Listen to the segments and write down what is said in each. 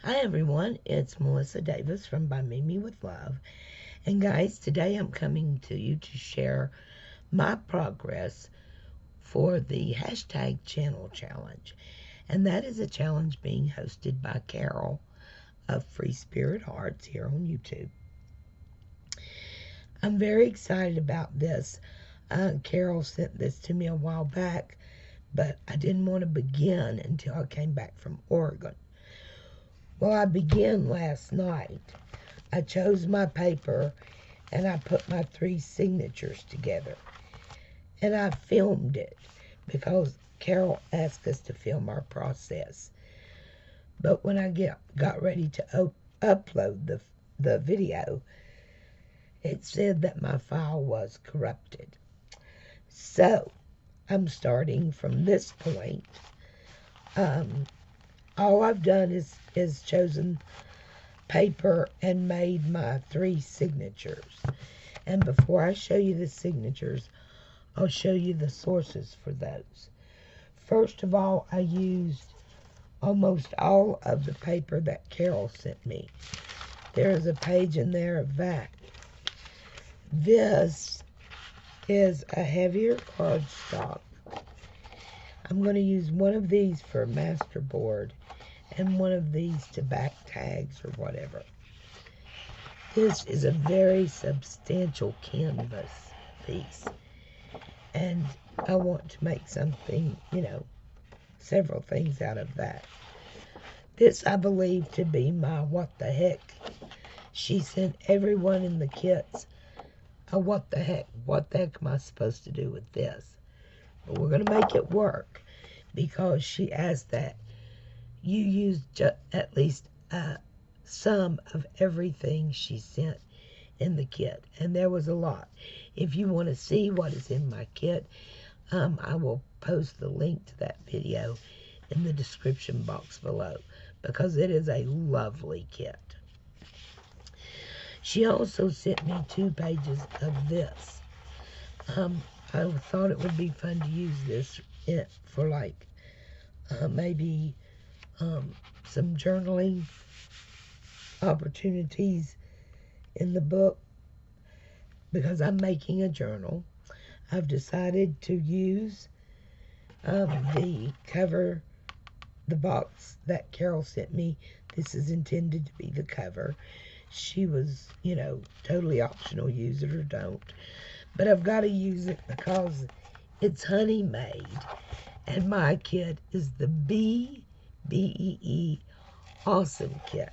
Hi everyone, it's Melissa Davis from ByMimiWithLove. And guys, today I'm coming to you to share my progress for the hashtag channel challenge. And that is a challenge being hosted by Carol of Free Spirit Hearts here on YouTube. I'm very excited about this. Carol sent this to me a while back, but I didn't want to begin until I came back from Oregon. Well, I began last night. I chose my paper and I put my 3 signatures together. And I filmed it because Carol asked us to film our process. But when I got ready to upload the video, it said that my file was corrupted. So I'm starting from this point. All I've done is chosen paper and made my 3 signatures. And before I show you the signatures, I'll show you the sources for those. First of all, I used almost all of the paper that Carol sent me. There is a page in there of that. This is a heavier cardstock. I'm going to use one of these for masterboard and one of these to back tags or whatever. This is a very substantial canvas piece, and I want to make something, several things out of that. This I believe to be my what the heck. She sent everyone in the kits a what the heck am I supposed to do with this? But we're going to make it work because she asked that you use at least some of everything she sent in the kit. And there was a lot. If you want to see what is in my kit, I will post the link to that video in the description box below because it is a lovely kit. She also sent me 2 pages of this. I thought it would be fun to use this for maybe some journaling opportunities in the book because I'm making a journal. I've decided to use the cover, the box that Carol sent me. This is intended to be the cover. She was, totally optional, use it or don't. But I've got to use it because it's honey made. And my kit is the B-E-E Awesome Kit.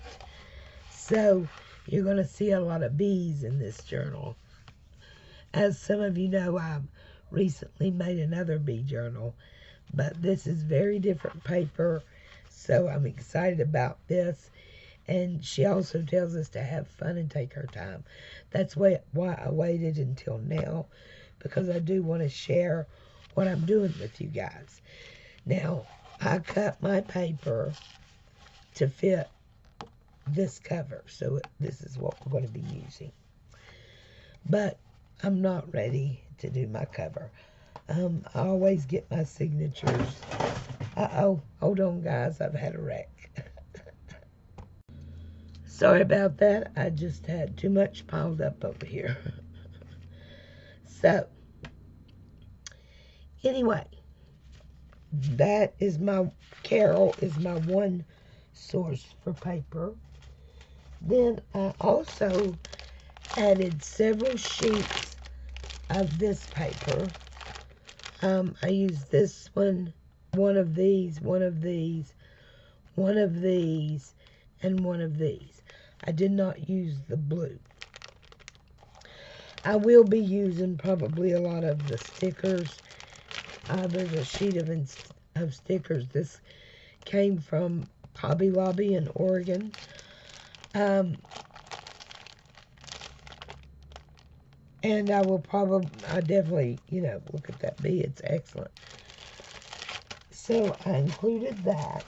So you're going to see a lot of bees in this journal. As some of you know, I've recently made another bee journal, but this is very different paper, so I'm excited about this. And she also tells us to have fun and take our time. That's why I waited until now, because I do want to share what I'm doing with you guys. Now, I cut my paper to fit this cover, so this is what we're going to be using. But I'm not ready to do my cover. I always get my signatures. Uh-oh, hold on guys, I've had a wreck. Sorry about that, I just had too much piled up over here. So, anyway, that is Carol is my one source for paper. Then I also added several sheets of this paper. I used this one of these, one of these, one of these, and one of these. I did not use the blue. I will be using probably a lot of the stickers. There's a sheet of stickers. This came from Hobby Lobby in Oregon. And I definitely, look at that bee. It's excellent. So I included that.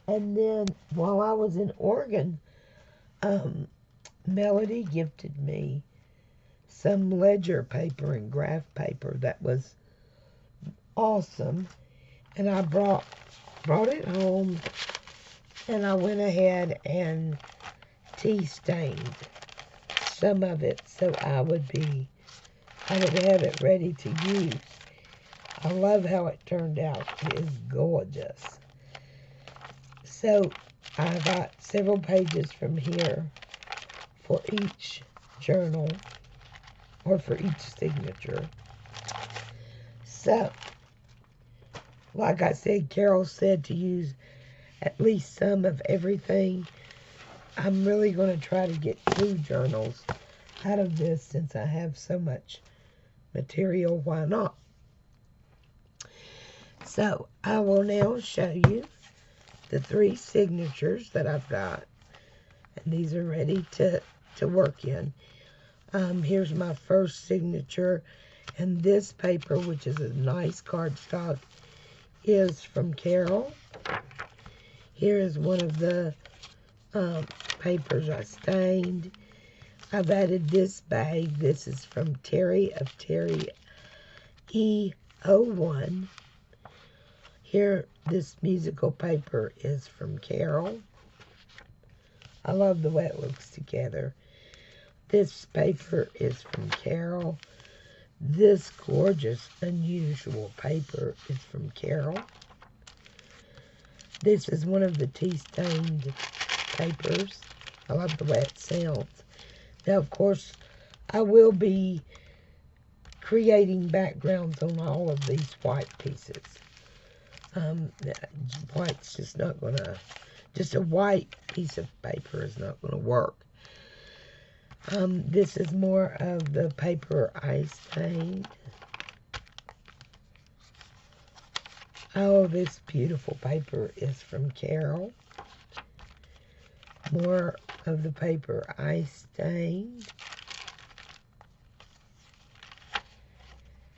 And then while I was in Oregon, Melody gifted me some ledger paper and graph paper that was awesome. And I brought it home And I went ahead and tea stained some of it so I would have it ready to use. I love how it turned out. It is gorgeous. So I got several pages from here for each journal or for each signature. So, like I said, Carol said to use at least some of everything. I'm really going to try to get 2 journals out of this since I have so much material. Why not? So, I will now show you the 3 signatures that I've got. And these are ready to work in. Here's my first signature. And this paper, which is a nice cardstock, is from Carol. Here is one of the papers I stained. I've added this bag. This is from Terry of Terry E01. Here, this musical paper is from Carol. I love the way it looks together. This paper is from Carol. This gorgeous, unusual paper is from Carol. This is one of the tea-stained papers. I love the way it sounds. Now, of course, I will be creating backgrounds on all of these white pieces. White's just not going to, just a white piece of paper is not going to work. This is more of the paper I stained. Oh, this beautiful paper is from Carol. More of the paper I stained.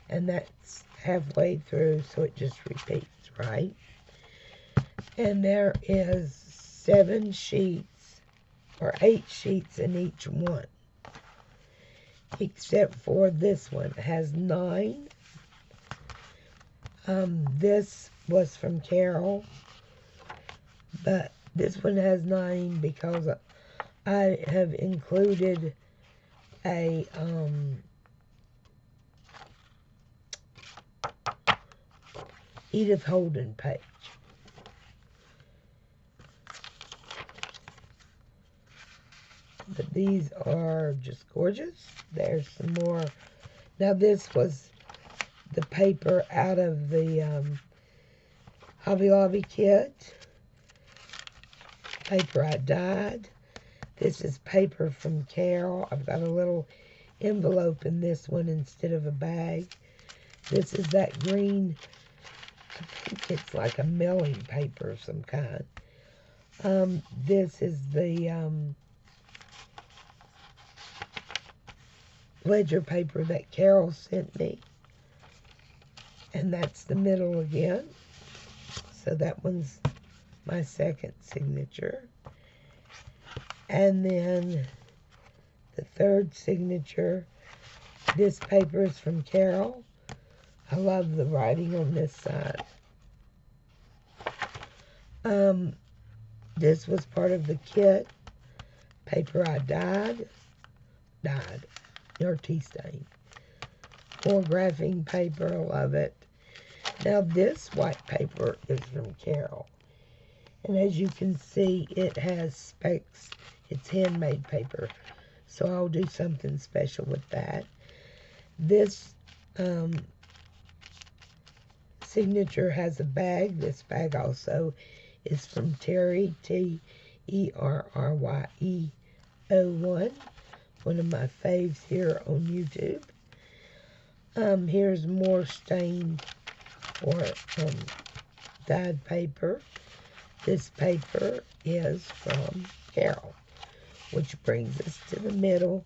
And that's halfway through, so it just repeats, right? And there is 7 sheets, or 8 sheets in each one. Except for this one. It has 9. This was from Carol, but this one has 9 because I have included a Edith Holden page. But these are just gorgeous. There's some more. Now this was the paper out of the Hobby Lobby kit. Paper I dyed. This is paper from Carol. I've got a little envelope in this one instead of a bag. This is that green, I think it's like a milling paper of some kind. This is the ledger paper that Carol sent me. And that's the middle again. So that one's my second signature. And then the third signature, this paper is from Carol. I love the writing on this side. This was part of the kit. Paper I dyed, or tea stain. More graphing paper, I love it. Now this white paper is from Carol. And as you can see, it has specks. It's handmade paper. So I'll do something special with that. This signature has a bag. This bag also is from Terry, T-E-R-R-Y-E-O-1. One of my faves here on YouTube. Here's more stained or dyed paper. This paper is from Carol, which brings us to the middle.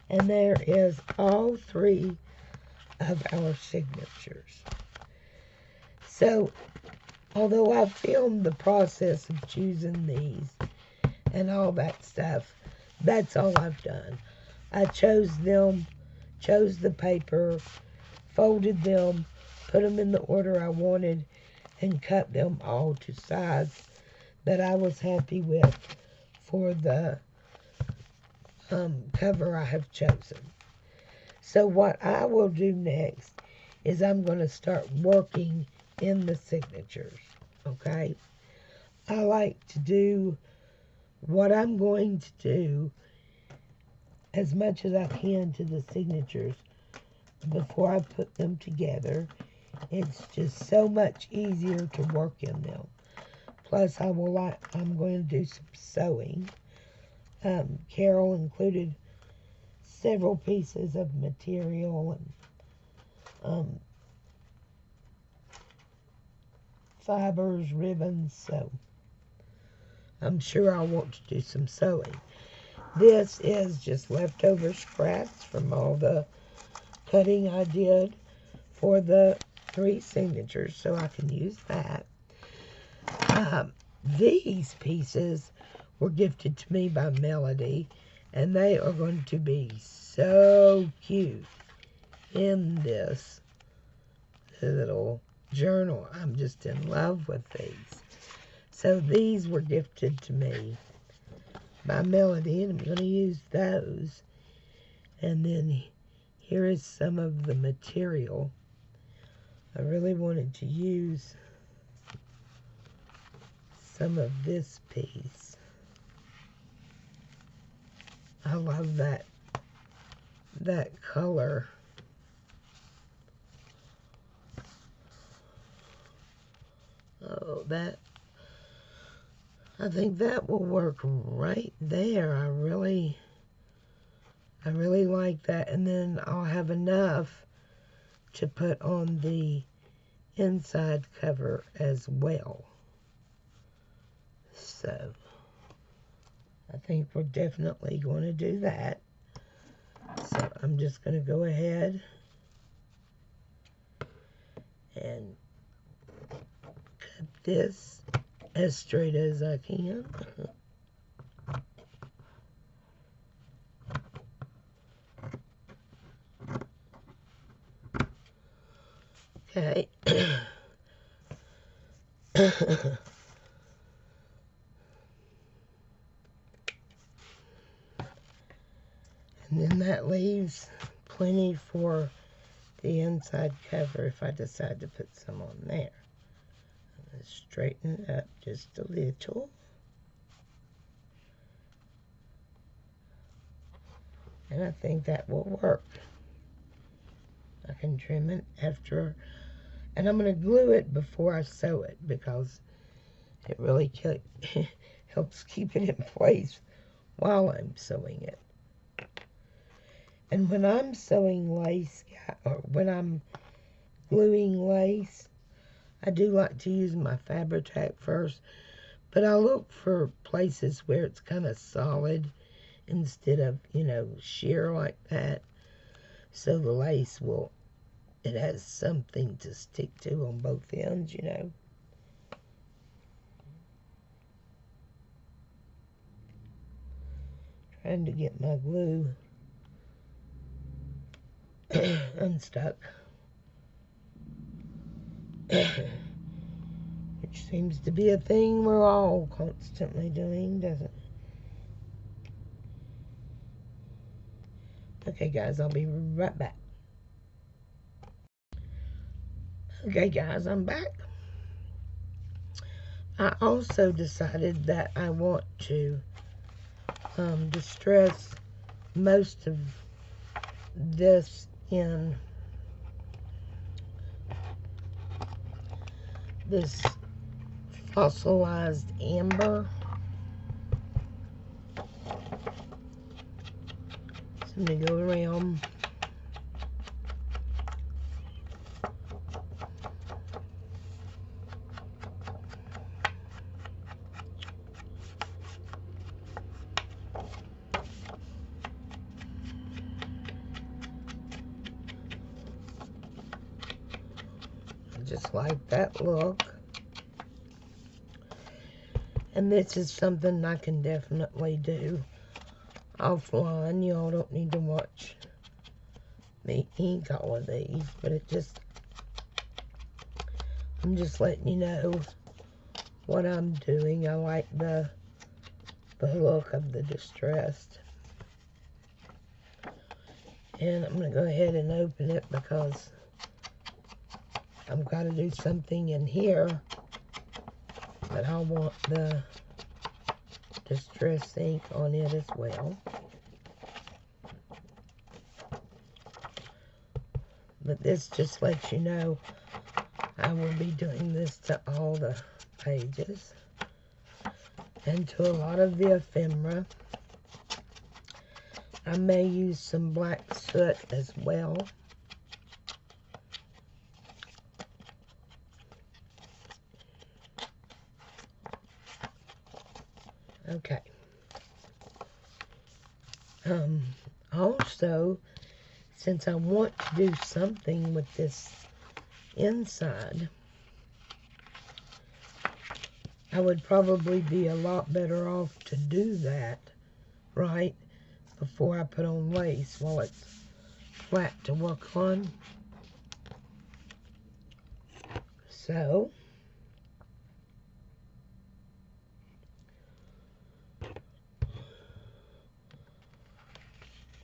And there is all 3 of our signatures. So, although I filmed the process of choosing these and all that stuff, that's all I've done. I chose them, chose the paper, folded them, put them in the order I wanted, and cut them all to size that I was happy with for the cover I have chosen. So what I will do next is I'm going to start working in the signatures, okay? I like to do what I'm going to do as much as I can to the signatures before I put them together. It's just so much easier to work in them. Plus, I'm going to do some sewing. Carol included several pieces of material and fibers, ribbons, so I'm sure I'll want to do some sewing. This is just leftover scraps from all the cutting I did for the 3 signatures, so I can use that. These pieces were gifted to me by Melody, and they are going to be so cute in this little journal. I'm just in love with these. So these were gifted to me by Melody, and I'm going to use those. And then here is some of the material. I really wanted to use some of this piece. I love that color. Oh, I think that will work right there. I really like that. And then I'll have enough to put on the inside cover as well. So I think we're definitely going to do that. So I'm just going to go ahead and cut this as straight as I can. Okay. And then that leaves plenty for the inside cover if I decide to put some on there. I'm going to straighten it up just a little. And I think that will work. I can trim it after, and I'm going to glue it before I sew it because it really helps keep it in place while I'm sewing it. And when I'm sewing lace, or when I'm gluing lace, I do like to use my Fabri-Tac first, but I look for places where it's kind of solid instead of, sheer like that. So the lace it has something to stick to on both ends, Trying to get my glue unstuck. Which seems to be a thing we're all constantly doing, doesn't it? Okay, guys, I'll be right back. Okay, guys, I'm back. I also decided that I want to distress most of this in this fossilized amber. So I'm going to go around. Just like that look. And this is something I can definitely do offline. Y'all don't need to watch me ink all of these, but I'm just letting you know what I'm doing. I like the look of the distressed. And I'm going to go ahead and open it because I've got to do something in here. But I want the distress ink on it as well. But this just lets you know I will be doing this to all the pages and to a lot of the ephemera. I may use some black soot as well. Okay. Also, since I want to do something with this inside, I would probably be a lot better off to do that right before I put on lace while it's flat to work on. So,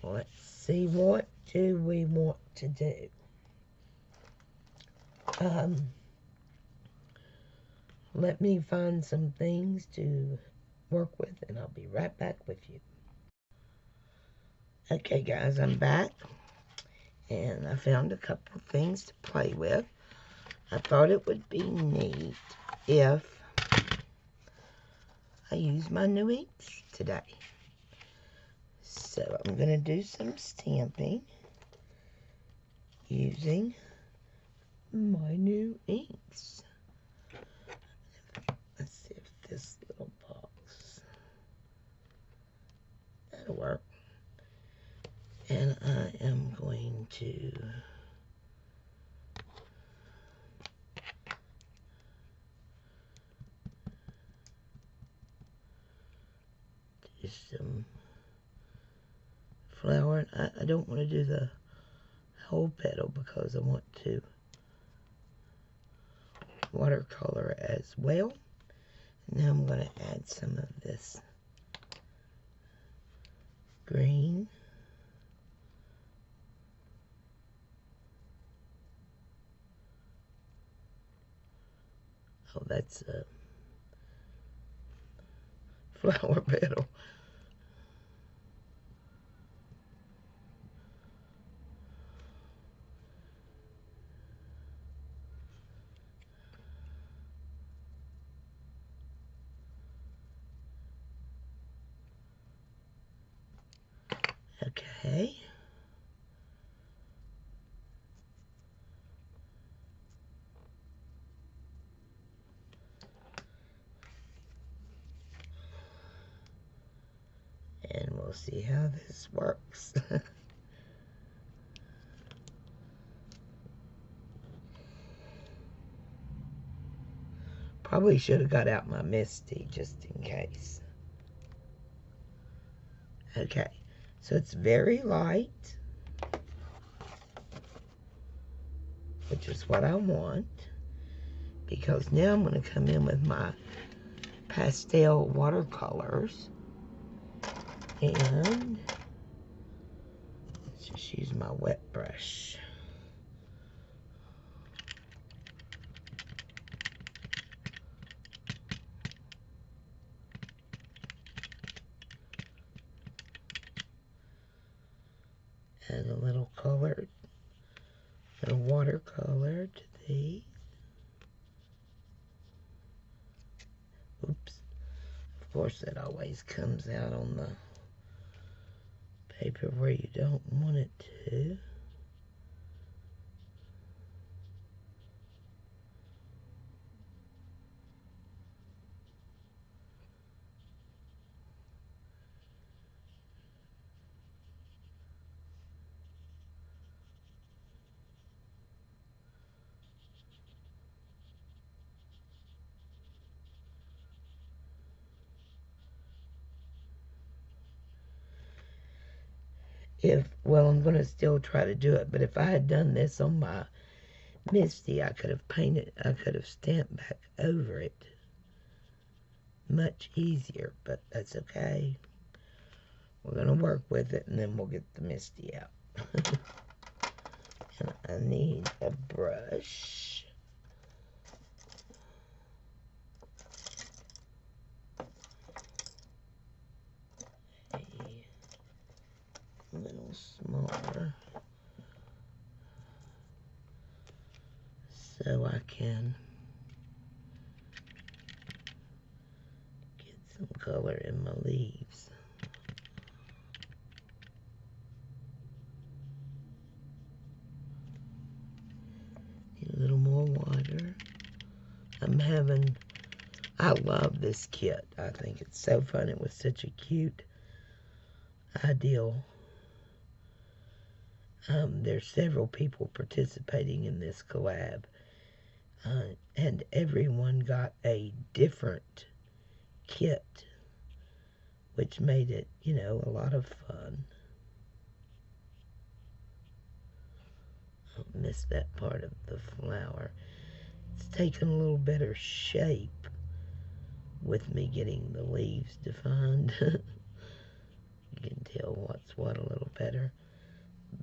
let's see, what do we want to do? Let me find some things to work with, and I'll be right back with you. Okay, guys, I'm back, and I found a couple of things to play with. I thought it would be neat if I use my new inks today. So I'm going to do some stamping using my new inks. Let's see if this little box, that'll work. And I am going to do some flower. I don't want to do the whole petal because I want to watercolor as well. Now I'm going to add some of this green. Oh, that's a flower petal. Okay. And we'll see how this works. Probably should have got out my Misty just in case. Okay, so it's very light, which is what I want, because now I'm going to come in with my pastel watercolors, and let's just use my wet brush. Add a little color, a watercolor to these. Oops. Of course, that always comes out on the paper where you don't want it to. Well, I'm going to still try to do it, but if I had done this on my Misty, I could have painted, I could have stamped back over it. much easier, but that's okay. We're going to work with it, and then we'll get the Misty out. And I need a brush. A little smaller. So I can get some color in my leaves. Need a little more water. I love this kit. I think it's so fun. It was such a cute ideal. There's several people participating in this collab. And everyone got a different kit, which made it, you know, a lot of fun. I missed that part of the flower. It's taken a little better shape with me getting the leaves defined. You can tell what's what a little better.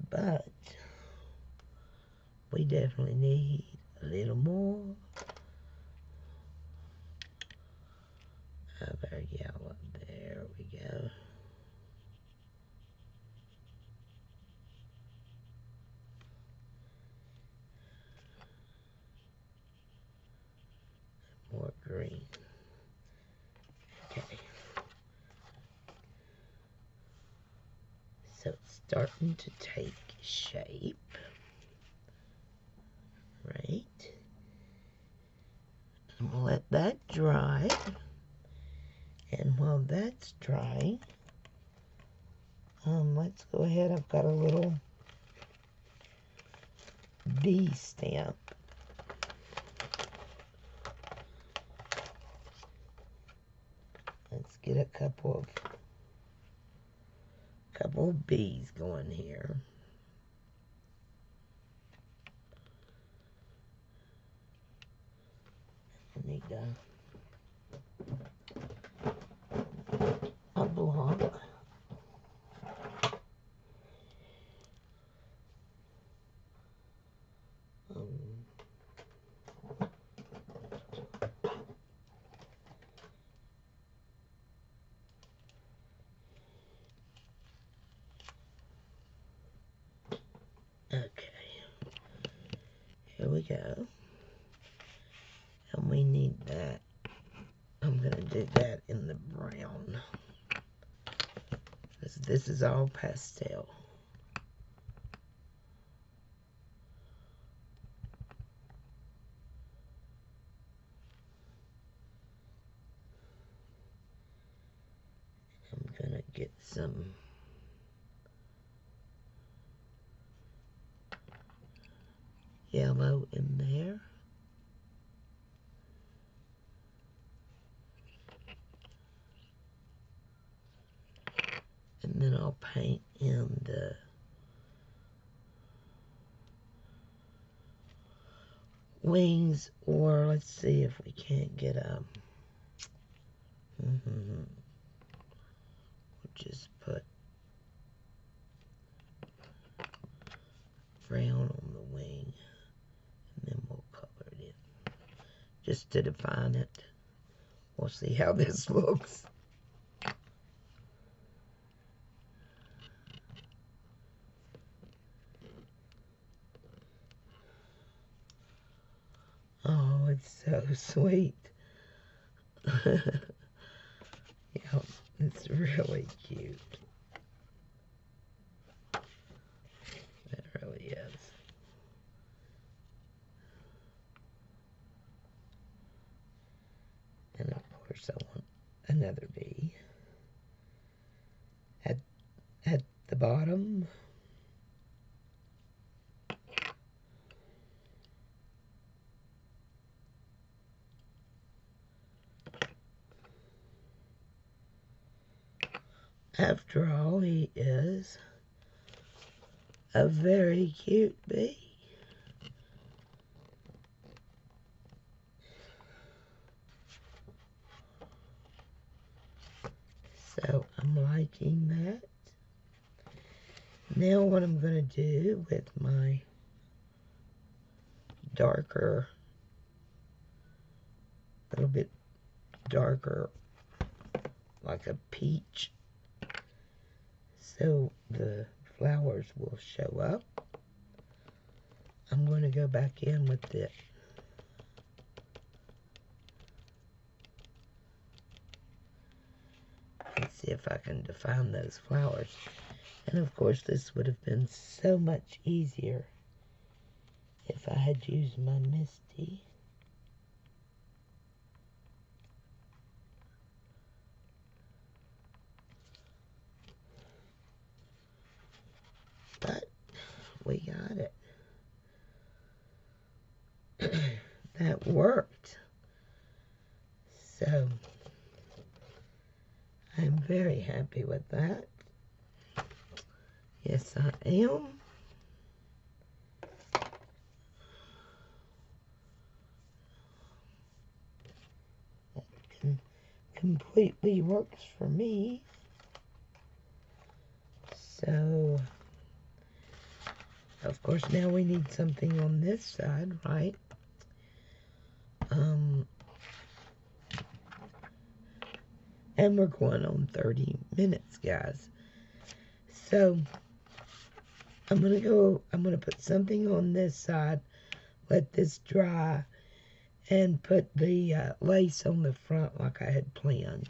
But we definitely need a little more of our yellow. There we go. More green. Okay. So it's starting to take shape. Right. And we'll let that dry. And while that's drying, let's go ahead. I've got a little bee stamp. Let's get a couple of bees going here. I need a block. Okay, here we go. And we need that. I'm going to do that in the brown. This is all pastel. I'm going to get some yellow in there. And then I'll paint in the wings, or let's see if we can't get a we'll just put brown on the wing, and then we'll color it in just to define it. We'll see how this looks. Oh, it's so sweet. Yeah, it's really cute. It really is. And of course I want another bee at the bottom. After all, he is a very cute bee. So I'm liking that. Now what I'm going to do with my darker, a little bit darker, like a peach, so the flowers will show up. I'm going to go back in with it. Let's see if I can define those flowers. And of course this would have been so much easier if I had used my Misty. But we got it. That worked. So I'm very happy with that. Yes, I am. That completely works for me. So, of course, now we need something on this side, right? And we're going on 30 minutes, guys. So, I'm going to put something on this side, let this dry, and put the lace on the front like I had planned.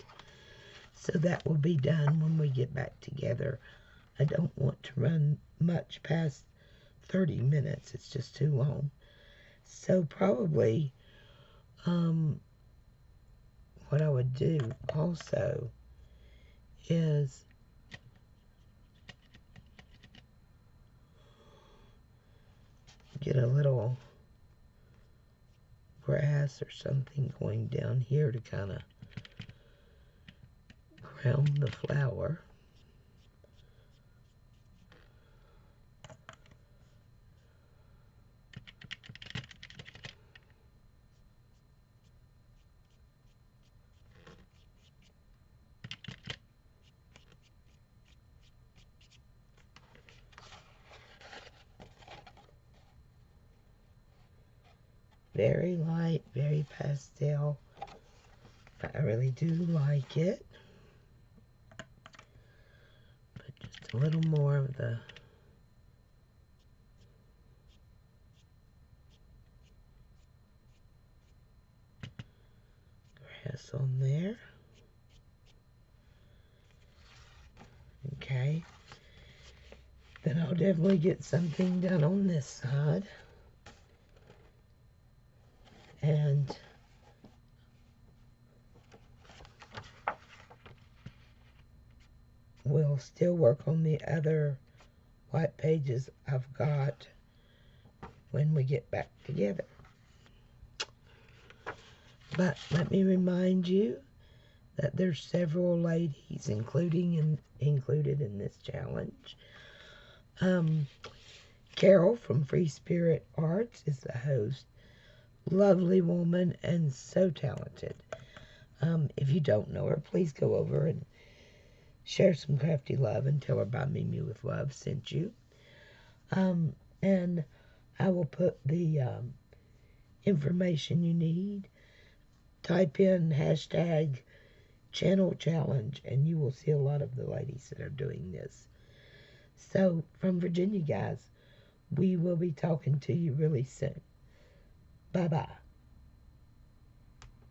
So that will be done when we get back together. I don't want to run much past 30 minutes. It's just too long. So probably what I would do also is get a little grass or something going down here to kind of ground the flower. Very light, very pastel, but I really do like it. But just a little more of the grass on there. Okay. Then I'll definitely get something done on this side. And we'll still work on the other white pages I've got when we get back together. But let me remind you that there's several ladies included in this challenge. Carol from Free Spirit Arts is the host. Lovely woman and so talented. If you don't know her, please go over and share some crafty love and tell her ByMimiWithLove sent you. And I will put the information you need. Type in hashtag channel challenge and you will see a lot of the ladies that are doing this. So from Virginia, guys, we will be talking to you really soon. Bye-bye.